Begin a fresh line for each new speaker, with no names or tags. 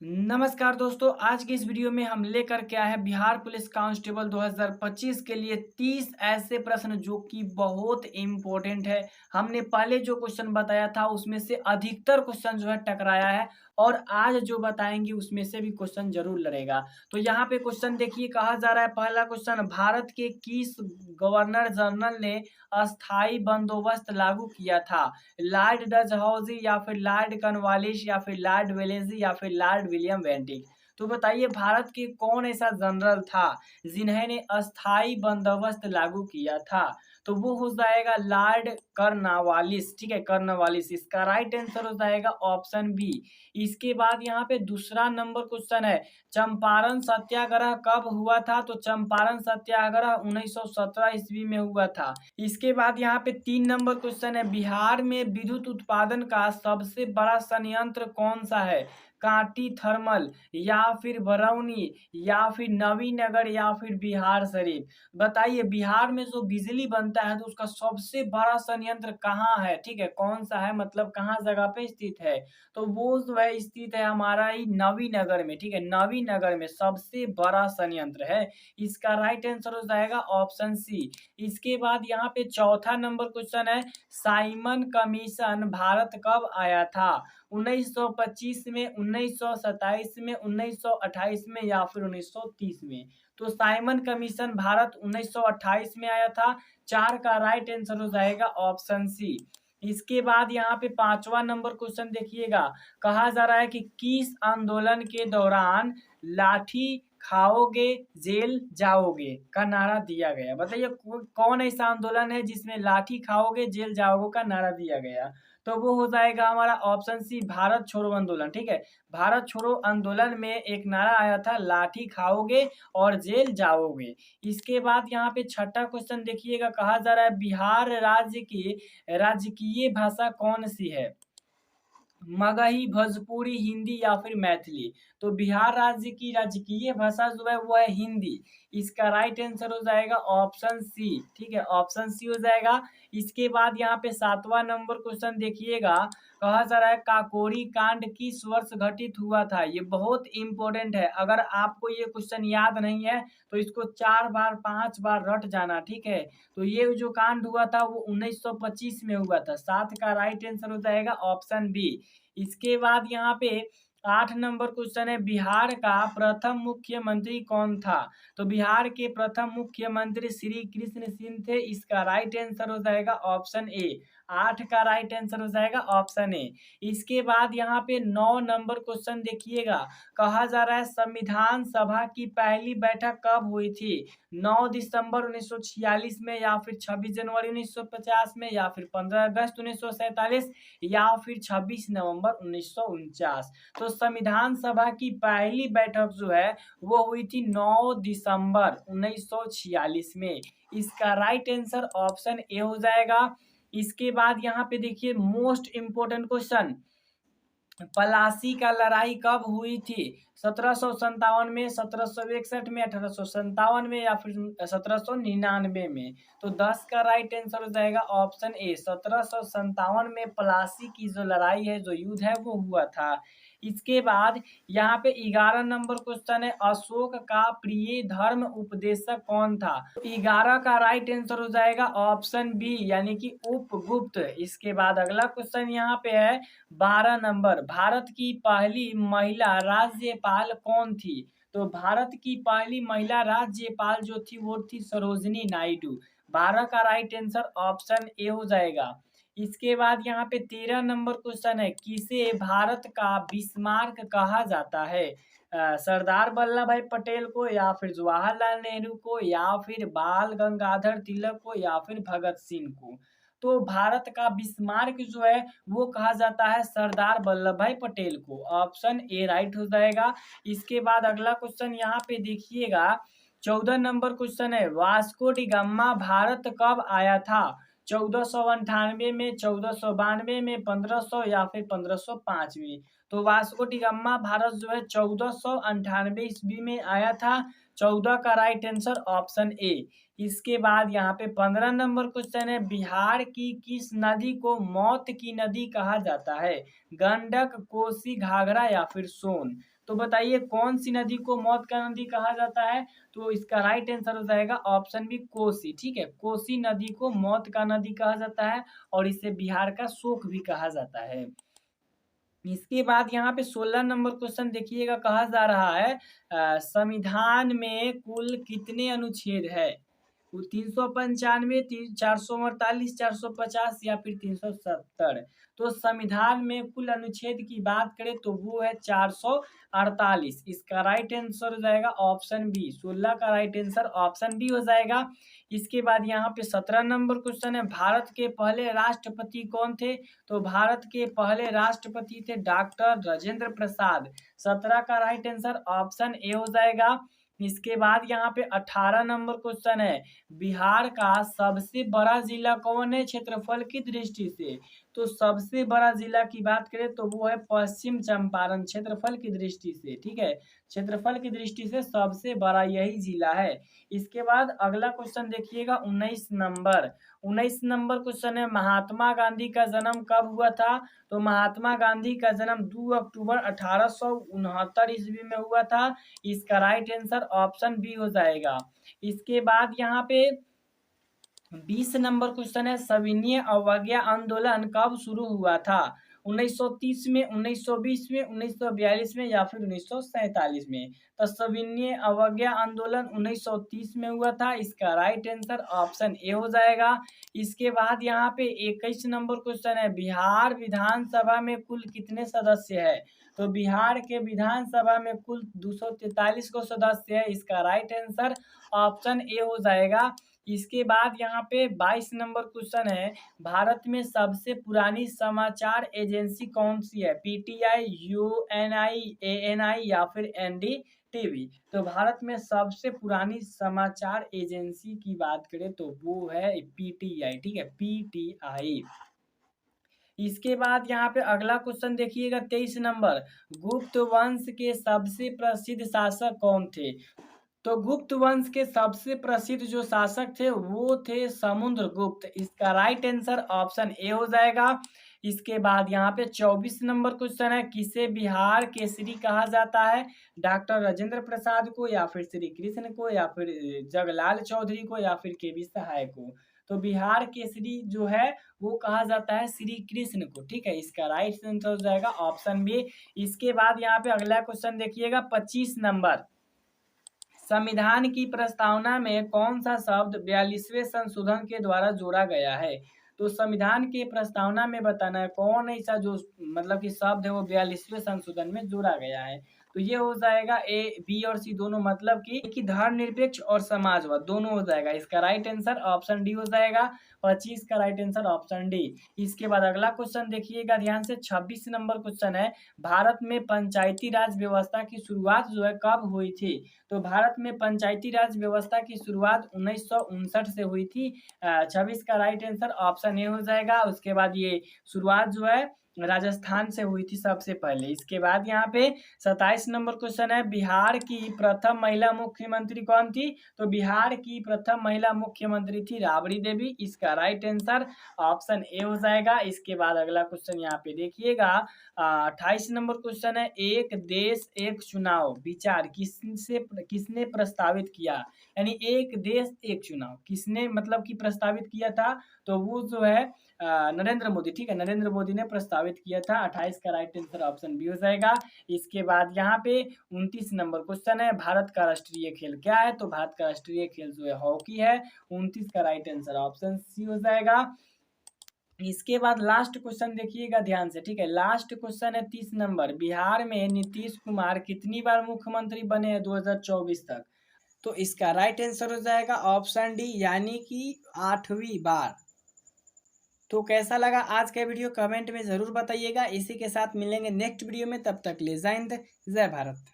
नमस्कार दोस्तों, आज की इस वीडियो में हम लेकर के आए हैं बिहार पुलिस कांस्टेबल 2025 के लिए 30 ऐसे प्रश्न जो कि बहुत इम्पोर्टेंट है। हमने पहले जो क्वेश्चन बताया था उसमें से अधिकतर क्वेश्चन जो है टकराया है और आज जो बताएंगे उसमें से भी क्वेश्चन जरूर लड़ेगा। तो यहाँ पे क्वेश्चन देखिए, कहा जा रहा है पहला क्वेश्चन, भारत के किस गवर्नर जनरल ने अस्थाई बंदोबस्त लागू किया था? लॉर्ड डलहौजी या फिर लॉर्ड कॉर्नवालिस या फिर लॉर्ड वेलेज़ली या फिर लॉर्ड विलियम बेंटिक। तो बताइए भारत के कौन ऐसा जनरल था जिन्होंने अस्थाई बंदोबस्त लागू किया था? तो वो हो जाएगा लॉर्ड कॉर्नवालिस। ठीक है, कॉर्नवालिस इसका राइट आंसर हो जाएगा ऑप्शन बी। इसके बाद यहाँ पे दूसरा नंबर क्वेश्चन है, चंपारण सत्याग्रह कब हुआ था? तो चंपारण सत्याग्रह 1917 ईस्वी में हुआ था। इसके बाद यहाँ पे 3 नंबर क्वेश्चन है, बिहार में विद्युत उत्पादन का सबसे बड़ा संयंत्र कौन सा है? कांटी थर्मल या फिर बरौनी या फिर नवीनगर या फिर बिहार शरीफ। बताइए बिहार में जो बिजली बनता है तो उसका सबसे बड़ा संयंत्र कहाँ है? ठीक है, कौन सा है, मतलब कहाँ जगह पे स्थित है? तो वो जो है स्थित है हमारा ही नवीनगर में। ठीक है, नवीनगर में सबसे बड़ा संयंत्र है। इसका राइट आंसर हो जाएगा ऑप्शन सी। इसके बाद यहाँ पे चौथा नंबर क्वेश्चन है, साइमन कमीशन भारत कब आया था? 1925 में, 1927 में, 1928 में या फिर 1930 में? तो साइमन कमीशन भारत 1928 में आया था। 4 का राइट आंसर हो जाएगा ऑप्शन सी। इसके बाद यहाँ पे पांचवा नंबर क्वेश्चन देखिएगा, कहा जा रहा है कि किस आंदोलन के दौरान लाठी खाओगे जेल जाओगे का नारा दिया गया? बताइए कौन ऐसा आंदोलन है जिसमें लाठी खाओगे जेल जाओगे का नारा दिया गया? तो वो हो जाएगा हमारा ऑप्शन सी, भारत छोड़ो आंदोलन। ठीक है, भारत छोड़ो आंदोलन में एक नारा आया था, लाठी खाओगे और जेल जाओगे। इसके बाद यहाँ पे छठा क्वेश्चन देखिएगा, कहा जा रहा है बिहार राज्य की राजकीय भाषा कौन सी है? मगही, भोजपुरी, हिंदी या फिर मैथिली। तो बिहार राज्य की राजकीय भाषा जो है वो है हिंदी। इसका राइट आंसर हो जाएगा ऑप्शन सी। ठीक है, ऑप्शन सी हो जाएगा। इसके बाद यहाँ पे सातवां नंबर क्वेश्चन देखिएगा, कहा जा रहा है काकोरी कांड किस वर्ष घटित हुआ था? ये बहुत इंपॉर्टेंट है, अगर आपको ये क्वेश्चन याद नहीं है तो इसको 4 बार 5 बार रट जाना। ठीक है, तो ये जो कांड हुआ था वो 1925 में हुआ था। 7 का राइट आंसर हो जाएगा ऑप्शन बी। इसके बाद यहाँ पे 8 नंबर क्वेश्चन है, बिहार का प्रथम मुख्यमंत्री कौन था? तो बिहार के प्रथम मुख्यमंत्री श्री कृष्ण सिंह थे। इसका राइट आंसर हो जाएगा ऑप्शन ए। 8 का राइट आंसर हो जाएगा ऑप्शन ए। इसके बाद यहाँ पे 9 नंबर क्वेश्चन देखिएगा, कहा जा रहा है संविधान सभा की पहली बैठक कब हुई थी? 9 दिसंबर 1946 में या फिर 26 जनवरी 1950 में या फिर 15 अगस्त 1947 या फिर 26 नवंबर 1949। तो संविधान सभा की पहली बैठक जो है वो हुई थी 9 दिसंबर 1946 में। इसका राइट आंसर ऑप्शन ए हो जाएगा। इसके बाद यहाँ पे देखिए मोस्ट इंपोर्टेंट क्वेश्चन, पलासी का लड़ाई कब हुई थी? 1757 में, 1761 में, 1857 में या फिर 1799 में? तो 10 का राइट आंसर हो जाएगा ऑप्शन ए, 1757 में पलासी की जो लड़ाई है, जो युद्ध है वो हुआ था। इसके बाद यहाँ पे 11 नंबर क्वेश्चन है, अशोक का प्रिय धर्म उपदेशक कौन था? तो 11 का राइट आंसर हो जाएगा ऑप्शन बी यानी कि उपगुप्त। इसके बाद अगला क्वेश्चन यहाँ पे है 12 नंबर, भारत की पहली महिला राज्यपाल कौन थी? तो भारत की पहली महिला राज्यपाल जो थी वो थी सरोजनी नायडू। 12 का राइट आंसर ऑप्शन ए हो जाएगा। इसके बाद यहाँ पे 13 नंबर क्वेश्चन है, किसे भारत का बिस्मार्क कहा जाता है? सरदार वल्लभ भाई पटेल को या फिर जवाहरलाल नेहरू को या फिर बाल गंगाधर तिलक को या फिर भगत सिंह को? तो भारत का बिस्मार्क जो है वो कहा जाता है सरदार वल्लभ भाई पटेल को। ऑप्शन ए राइट हो जाएगा। इसके बाद अगला क्वेश्चन यहाँ पे देखिएगा, 14 नंबर क्वेश्चन है, वास्को डी गामा भारत कब आया था? 1498 में, 1492 में, 1500 या फिर 1505 में? तो वास्को डी गामा भारत जो है 1498 ईस्वी में आया था। 14 का राइट आंसर ऑप्शन ए। इसके बाद यहाँ पे 15 नंबर क्वेश्चन है, बिहार की किस नदी को मौत की नदी कहा जाता है? गंडक, कोसी, घाघरा या फिर सोन? तो बताइए कौन सी नदी को मौत का नदी कहा जाता है? तो इसका राइट आंसर हो जाएगा ऑप्शन बी कोसी। ठीक है, कोसी नदी को मौत का नदी कहा जाता है और इसे बिहार का शोक भी कहा जाता है। इसके बाद यहाँ पे 16 नंबर क्वेश्चन देखिएगा, कहा जा रहा है संविधान में कुल कितने अनुच्छेद है? 395, 448, 450 या फिर 370। तो संविधान में कुल अनुच्छेद की बात करें तो वो है 448। इसका राइट आंसर हो जाएगा ऑप्शन बी। 16 का राइट आंसर ऑप्शन बी हो जाएगा। इसके बाद यहाँ पे 17 नंबर क्वेश्चन है, भारत के पहले राष्ट्रपति कौन थे? तो भारत के पहले राष्ट्रपति थे डॉक्टर राजेंद्र प्रसाद। 17 का राइट आंसर ऑप्शन ए हो जाएगा। इसके बाद यहाँ पे 18 नंबर क्वेश्चन है, बिहार का सबसे बड़ा जिला कौन है क्षेत्रफल की दृष्टि से? तो सबसे बड़ा जिला की बात करें तो वो है पश्चिम चंपारण, क्षेत्रफल की दृष्टि से। ठीक है, क्षेत्रफल की दृष्टि से सबसे बड़ा यही जिला है। इसके बाद अगला क्वेश्चन देखिएगा 19 नंबर। 19 नंबर क्वेश्चन है, महात्मा गांधी का जन्म कब हुआ था? तो महात्मा गांधी का जन्म 2 अक्टूबर 1869 ईस्वी में हुआ था। इसका राइट आंसर ऑप्शन बी हो जाएगा। इसके बाद यहाँ पे 20 नंबर क्वेश्चन है, सविनय अवज्ञा आंदोलन कब शुरू हुआ था? 1930 में, 1920 में, 1942 में या फिर 1947 में? तो सविनय अवज्ञा आंदोलन 1930 में हुआ था। इसका राइट आंसर ऑप्शन ए हो जाएगा। इसके बाद यहाँ पे 21 नंबर क्वेश्चन है, बिहार विधानसभा में कुल कितने सदस्य है? तो बिहार के विधानसभा में कुल 243 को सदस्य है। इसका राइट आंसर ऑप्शन ए हो जाएगा। इसके बाद यहाँ पे 22 नंबर क्वेश्चन है, भारत में सबसे पुरानी समाचार एजेंसी कौन सी है? पीटीआई, यूएनआई, एएनआई या फिर एनडीटीवी? तो भारत में सबसे पुरानी समाचार एजेंसी की बात करें तो वो है पीटीआई। ठीक है, पीटीआई। इसके बाद यहाँ पे अगला क्वेश्चन देखिएगा 23 नंबर, गुप्त वंश के सबसे प्रसिद्ध शासक कौन थे? तो गुप्त वंश के सबसे प्रसिद्ध जो शासक थे वो थे समुद्रगुप्त। इसका राइट आंसर ऑप्शन ए हो जाएगा। इसके बाद यहाँ पे 24 नंबर क्वेश्चन है, किसे बिहार केसरी कहा जाता है? डॉक्टर राजेंद्र प्रसाद को या फिर श्री कृष्ण को या फिर जगलाल चौधरी को या फिर के बी सहाय को? तो बिहार केसरी जो है वो कहा जाता है श्री कृष्ण को। ठीक है, इसका राइट आंसर हो जाएगा ऑप्शन बी। इसके बाद यहाँ पे अगला क्वेश्चन देखिएगा 25 नंबर, संविधान की प्रस्तावना में कौन सा शब्द 42वें संशोधन के द्वारा जोड़ा गया है? तो संविधान के प्रस्तावना में बताना है कौन ऐसा जो मतलब कि शब्द है वो 42वें संशोधन में जोड़ा गया है। तो ये हो जाएगा ए, बी और सी दोनों, मतलब कि धर्मनिरपेक्ष और समाजवाद दोनों हो जाएगा। इसका राइट आंसर ऑप्शन डी हो जाएगा। 25 का राइट आंसर ऑप्शन डी। इसके बाद अगला क्वेश्चन देखिएगा ध्यान से, 26 नंबर क्वेश्चन है, भारत में पंचायती राज व्यवस्था की शुरुआत जो है कब हुई थी? तो भारत में पंचायती राज व्यवस्था की शुरुआत 1959 से हुई थी। 26 का राइट आंसर ऑप्शन ए हो जाएगा। उसके बाद ये शुरुआत जो है राजस्थान से हुई थी सबसे पहले। इसके बाद यहाँ पे 27 नंबर क्वेश्चन है, बिहार की प्रथम महिला मुख्यमंत्री कौन थी? तो बिहार की प्रथम महिला मुख्यमंत्री थी राबड़ी देवी। इसका राइट आंसर ऑप्शन ए हो जाएगा। इसके बाद अगला क्वेश्चन यहाँ पे देखिएगा 28 नंबर क्वेश्चन है, एक देश एक चुनाव विचार किसने प्रस्तावित किया? यानी एक देश एक चुनाव किसने मतलब कि प्रस्तावित किया था? तो वो जो है नरेंद्र मोदी। ठीक है, नरेंद्र मोदी ने प्रस्तावित किया था। 28 का राइट आंसर ऑप्शन बी हो जाएगा। इसके बाद यहाँ पे 29 नंबर क्वेश्चन है, भारत का राष्ट्रीय खेल क्या है? तो भारत का राष्ट्रीय खेल जो है हॉकी है। 29 का राइट आंसर ऑप्शन सी हो जाएगा। इसके बाद लास्ट क्वेश्चन देखिएगा ध्यान से। ठीक है, लास्ट क्वेश्चन है 30 नंबर, बिहार में नीतीश कुमार कितनी बार मुख्यमंत्री बने हैं 2024 तक? तो इसका राइट आंसर हो जाएगा ऑप्शन डी, यानी कि 8वीं बार। तो कैसा लगा आज का वीडियो कमेंट में ज़रूर बताइएगा। इसी के साथ मिलेंगे नेक्स्ट वीडियो में, तब तक ले जय हिंद, जय भारत।